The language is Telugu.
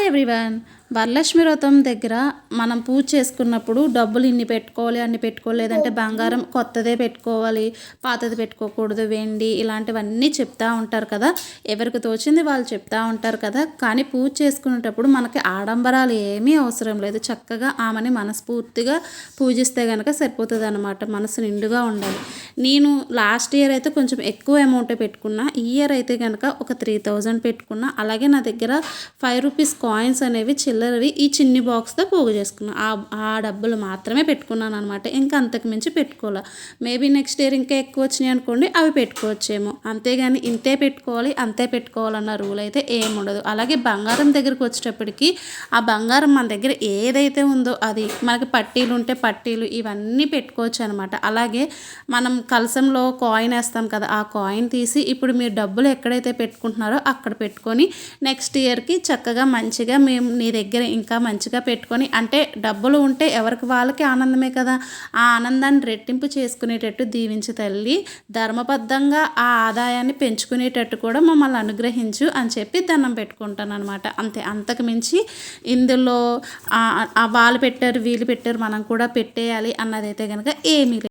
Hi everyone. వరలక్ష్మి వ్రతం దగ్గర మనం పూజ చేసుకున్నప్పుడు డబ్బులు ఇన్ని పెట్టుకోవాలి, అన్ని పెట్టుకోవాలి, లేదంటే బంగారం కొత్తదే పెట్టుకోవాలి, పాతది పెట్టుకోకూడదు, వెండి ఇలాంటివన్నీ చెప్తూ ఉంటారు కదా. ఎవరికి తోచింది వాళ్ళు చెప్తూ ఉంటారు కదా. కానీ పూజ చేసుకునేటప్పుడు మనకి ఆడంబరాలు ఏమీ అవసరం లేదు. చక్కగా ఆమెని మనస్ఫూర్తిగా పూజిస్తే కనుక సరిపోతుంది అన్నమాట. మనసు నిండుగా ఉండాలి. నేను లాస్ట్ ఇయర్ అయితే కొంచెం ఎక్కువ అమౌంటే పెట్టుకున్నా. ఈ ఇయర్ అయితే కనుక ఒక 3000 పెట్టుకున్నా. అలాగే నా దగ్గర 5 రూపీస్ కాయిన్స్ అనేవి చిల్లరవి ఈ చిన్ని బాక్స్తో పోగు చేసుకున్నాను. ఆ డబ్బులు మాత్రమే పెట్టుకున్నాను అనమాట. ఇంకా అంతకు మించి పెట్టుకోవాలి. మేబీ నెక్స్ట్ ఇయర్ ఇంకా ఎక్కువ వచ్చినాయి అనుకోండి, అవి పెట్టుకోవచ్చేమో. అంతేగాని ఇంతే పెట్టుకోవాలి అంతే పెట్టుకోవాలన్న రూల్ అయితే ఏముండదు. అలాగే బంగారం దగ్గరికి వచ్చేటప్పటికి ఆ బంగారం మన దగ్గర ఏదైతే ఉందో అది మనకి పట్టీలు ఉంటే పట్టీలు ఇవన్నీ పెట్టుకోవచ్చు అనమాట. అలాగే మనం కలసంలో కాయిన్ వేస్తాం కదా, ఆ కాయిన్ తీసి ఇప్పుడు మీరు డబ్బులు ఎక్కడైతే పెట్టుకుంటున్నారో అక్కడ పెట్టుకొని నెక్స్ట్ ఇయర్కి చక్కగా మంచిగా మేము నీ దగ్గర ఇంకా మంచిగా పెట్టుకొని, అంటే డబ్బులు ఉంటే ఎవరికి వాళ్ళకి ఆనందమే కదా, ఆ ఆనందాన్ని రెట్టింపు చేసుకునేటట్టు దీవించి తల్లి, ధర్మబద్ధంగా ఆ ఆదాయాన్ని పెంచుకునేటట్టు కూడా మమ్మల్ని అనుగ్రహించు అని చెప్పి దండం పెట్టుకుంటాను అనమాట. అంతే, అంతకు మించి ఇందులో వాళ్ళు పెట్టారు వీళ్ళు పెట్టారు మనం కూడా పెట్టేయాలి అన్నదైతే కనుక ఏమీ లేదు.